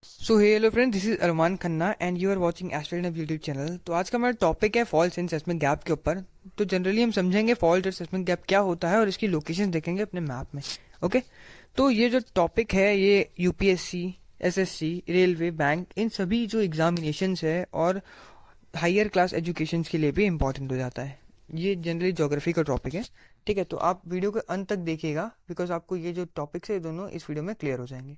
So hello friend, this is Arman Khanna and you are watching astronaut YouTube channel. तो आज का हमारा टॉपिक है फॉल्ट इन सेस्मिक गैप के ऊपर। तो जनरली हम समझेंगे फॉल्ट और सेस्मिक गैप क्या होता है और इसकी लोकेशन देखेंगे अपने मैप में। ओके, तो ये जो टॉपिक है ये यूपीएससी, एसएससी, रेलवे, बैंक, इन सभी जो एग्जामिनेशंस है और हायर क्लास एजुकेशन के लिए भी इम्पोर्टेंट हो जाता है। ये जनरली ज्योग्राफी का टॉपिक है। ठीक है, तो आप वीडियो के अंत तक देखिएगा बिकॉज आपको ये जो टॉपिक्स है ये दोनों इस वीडियो में क्लियर हो जाएंगे।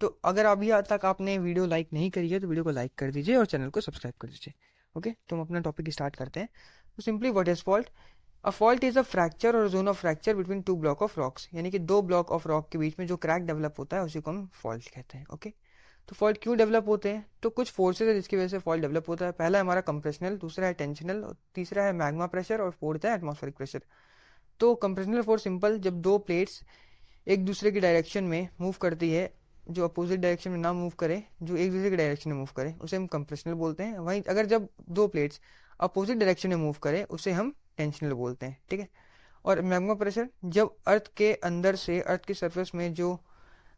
तो अगर अभी आज तक आपने वीडियो लाइक नहीं करी है तो वीडियो को लाइक कर दीजिए और चैनल को सब्सक्राइब कर दीजिए। ओके, तो हम अपना टॉपिक स्टार्ट करते हैं। तो simply what is fault? A fault is a fracture और zone of fracture between two block of rocks, यानी कि दो ब्लॉक ऑफ रॉक के बीच में जो क्रैक डेवलप होता है उसी को हम फॉल्ट कहते हैं। ओके, तो फॉल्ट क्यों डेवलप होते हैं? तो कुछ फोर्सेज है जिसकी वजह से फॉल्ट डेवलप होता है। पहला है हमारा कंप्रेशनल, दूसरा है टेंशनल, तीसरा है मैग्मा प्रेशर और फोर्थ है एटमॉस्फेरिक प्रेशर। तो कंप्रेशनल फोर्स सिंपल, जब दो प्लेट्स एक दूसरे की डायरेक्शन में मूव करती है, जो अपोजिट डायरेक्शन में ना मूव करे, जो एक दूसरे की डायरेक्शन में मूव करे, उसे हम कंप्रेशनल बोलते हैं। वहीं अगर जब दो प्लेट्स अपोजिट डायरेक्शन में मूव करे उसे हम टेंशनल बोलते हैं। ठीक है, और मैग्मा प्रेशर, जब अर्थ के अंदर से अर्थ की सरफेस में जो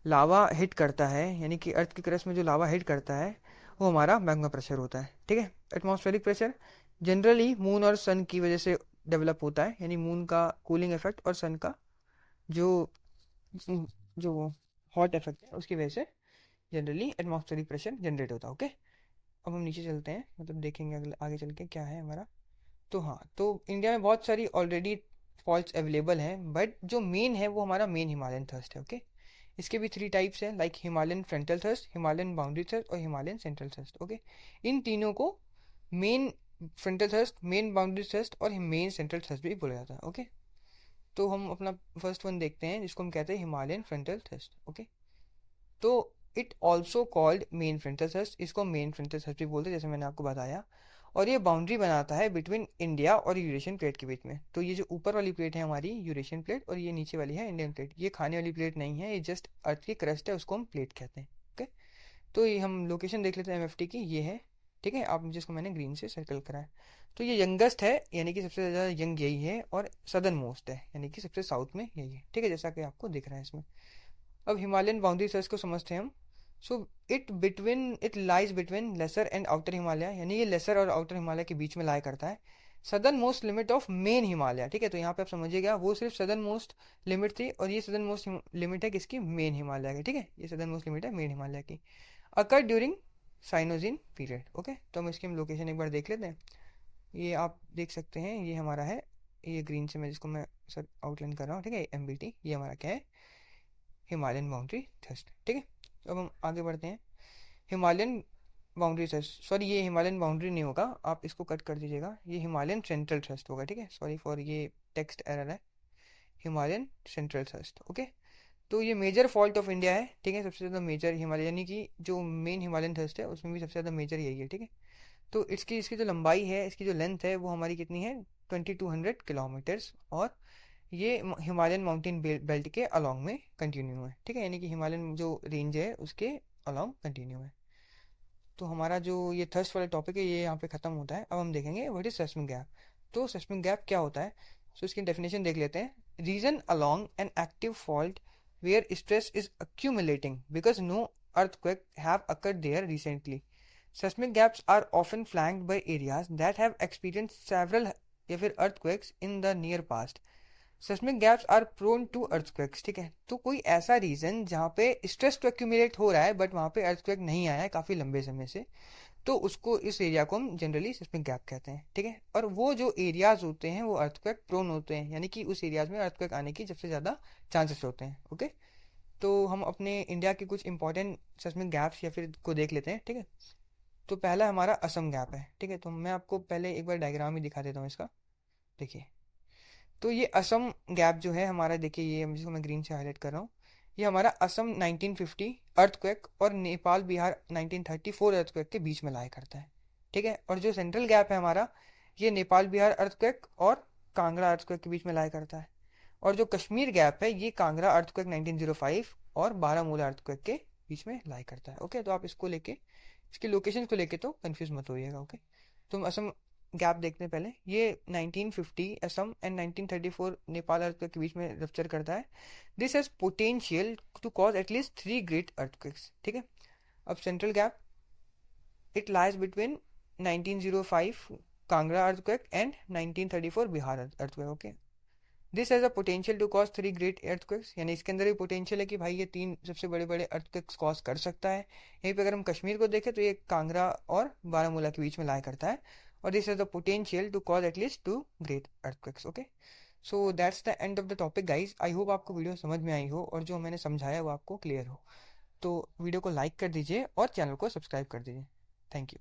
लावा हिट करता है, यानी कि अर्थ की क्रस्ट में जो लावा हिट करता है वो हमारा मैग्मा प्रेशर होता है। ठीक है, एटमॉस्फेरिक प्रेशर जनरली मून और सन की वजह से डेवलप होता है, यानी मून का कूलिंग इफेक्ट और सन का जो जो हॉट इफेक्ट है उसकी वजह से जनरली एटमॉस्फेरिक प्रेशर जनरेट होता है। ओके, अब हम नीचे चलते हैं, मतलब देखेंगे आगे चल के क्या है हमारा। तो हाँ, तो इंडिया में बहुत सारी ऑलरेडी फॉल्ट्स अवेलेबल हैं, बट जो मेन है वो हमारा मेन हिमालयन थर्स्ट है। ओके, इसके भी थ्री टाइप्स हैं, like Himalayan frontal thrust, Himalayan boundary thrust और हिमालयन सेंट्रल थर्स्ट। ओके, इन तीनों को main frontal thrust, main boundary thrust और मेन सेंट्रल थर्स्ट भी बोला जाता है। ओके, तो हम अपना फर्स्ट वन देखते हैं जिसको हम कहते हैं हिमालयन फ्रंटल थर्स्ट। ओके, तो it also called main frontal thrust, इसको मेन फ्रंटल थ्रस्ट भी बोलते हैं जैसे मैंने आपको बताया। और ये बाउंड्री बनाता है बिटवीन इंडिया और यूरेशियन प्लेट के बीच में। तो ये जो ऊपर वाली प्लेट है हमारी यूरेशियन प्लेट और ये नीचे वाली है इंडियन प्लेट, ये खाने वाली प्लेट नहीं है, ये जस्ट अर्थ की क्रस्ट है, उसको हम प्लेट कहते हैं। ओके, तो ये हम लोकेशन देख लेते हैं एमएफटी की, ये है। ठीक है, आप जिसको मैंने ग्रीन से सर्कल करा है। तो ये यंगेस्ट है, यानी कि सबसे ज़्यादा यंग यही है, और सदर्न मोस्ट है, यानी कि सबसे साउथ में यही है। ठीक है, जैसा कि आपको दिख रहा है इसमें। अब हिमालयन बाउंड्री सर्च को समझते हैं हम। So it lies between lesser and outer Himalaya, यानी ये लेसर और आउटर हिमालय के बीच में लाई करता है। Southern most limit of main Himalaya. ठीक है, तो यहाँ पे आप समझिएगा वो सिर्फ सदर्न मोस्ट लिमिट थी और ये सदर्न मोस्ट लिमिट है किसकी? मेन हिमालय की। ठीक है, ये सदर्न मोस्ट लिमिट है मेन हिमालय की। Occur during Cenozoic period. Okay, तो हम इसकी हम लोकेशन एक बार देख लेते हैं। ये आप देख सकते हैं, ये हमारा है, ये ग्रीन से मैं जिसको मैं सर आउटलाइन कर रहा हूँ। ठीक है, एमबीटी ये हमारा क्या है? Himalayan boundary thrust. ठीक है, अब हम आगे बढ़ते हैं। हिमालयन बाउंड्री थ्रस्ट, सॉरी ये हिमालयन बाउंड्री नहीं होगा, आप इसको कट कर दीजिएगा, ये हिमालयन सेंट्रल थ्रस्ट होगा। ठीक है, सॉरी फॉर ये टेक्स्ट एरर है, हिमालयन सेंट्रल थ्रस्ट। ओके, तो ये मेजर फॉल्ट ऑफ इंडिया है। ठीक है, सबसे ज़्यादा मेजर हिमालय, यानी कि जो मेन हिमालयन थ्रस्ट है उसमें भी सबसे ज़्यादा मेजर यही है। ठीक है, तो इसकी जो लंबाई है, इसकी जो लेंथ है वो हमारी कितनी है? 2200 किलोमीटर्स, और ये हिमालयन माउंटेन बेल्ट के अलॉन्ग में कंटिन्यू है। ठीक है, यानी कि हिमालयन जो रेंज है उसके अलॉन्ग कंटिन्यू है। तो हमारा जो ये थर्स्ट वाला टॉपिक है ये यहाँ पे खत्म होता है। अब हम देखेंगे व्हाट इज सेस्मिक गैप। तो सेस्मिक गैप क्या होता है? तो इसकी डेफिनेशन देख लेते हैं। Region along an active fault where stress is accumulating because no earthquake have occurred there recently. Seismic gaps are often flanked by areas that have experienced several या फिर earthquakes in the near past. Seismic gaps are prone to earthquakes. ठीक है, तो कोई ऐसा reason जहाँ पे stress तो एक्यूमुलेट हो रहा है बट वहाँ पे अर्थक्वेक नहीं आया है काफी लंबे समय से, तो उसको, इस एरिया को हम जनरली सेस्मिक गैप कहते हैं। ठीक है, और वो जो एरियाज होते हैं वो अर्थक्वेक प्रोन होते हैं, यानी कि उस एरियाज में अर्थक्वेक आने की सबसे ज्यादा चांसेस होते हैं। ओके, तो हम अपने इंडिया के कुछ इंपॉर्टेंट सेस्मिक गैप्स या फिर को देख लेते हैं। ठीक है, तो पहला हमारा असम गैप है। ठीक है, तो मैं आपको पहले एक बार डायग्राम ही दिखा देता हूँ इसका। देखिए, तो ये असम गैप जो है हमारा, देखिए ये जिसको मैं ग्रीन से हाईलाइट कर रहा हूँ, ये हमारा असम 1950 अर्थक्वेक और नेपाल बिहार 1934 अर्थक्वेक के बीच में लाया करता है। ठीक है, और जो सेंट्रल गैप है हमारा, ये नेपाल बिहार अर्थक्वेक और कांगड़ा अर्थक्वेक के बीच में लाया करता है। और जो कश्मीर गैप है ये कांगड़ा अर्थक्वेक 1905 और बारामूला अर्थक्वेक के बीच में लाया करता है। ओके, तो आप इसको लेके, इसकी लोकेशन को लेके तो कंफ्यूज मत होइएगा। ओके, तो हम असम गैप देखते हैं पहले। ये 1950 असम एंड 1934 नेपाल अर्थक्वेक के बीच में रप्चर करता है। This has potential to cause at least 3 great earthquakes. ठीक है, अब central gap, it lies between 1905 Kangra earthquake and 1934 Bihar earthquake. Okay, this has a potential to cause 3 great earthquakes, यानी इसके अंदर ये पोटेंशियल है कि भाई ये 3 सबसे बड़े बड़े अर्थक्वेक्स कॉज कर सकता है. यहीं पे अगर हम कश्मीर को देखें तो ये कांगड़ा और बारामूला के बीच में लाया करता है. और this has the potential to cause at least 2 great earthquakes. Okay, so that's the end of the topic guys. I hope आपको वीडियो समझ में आई हो और जो मैंने समझाया वो आपको क्लियर हो. तो वीडियो को लाइक कर दीजिए और चैनल को सब्सक्राइब कर दीजिए. Thank you.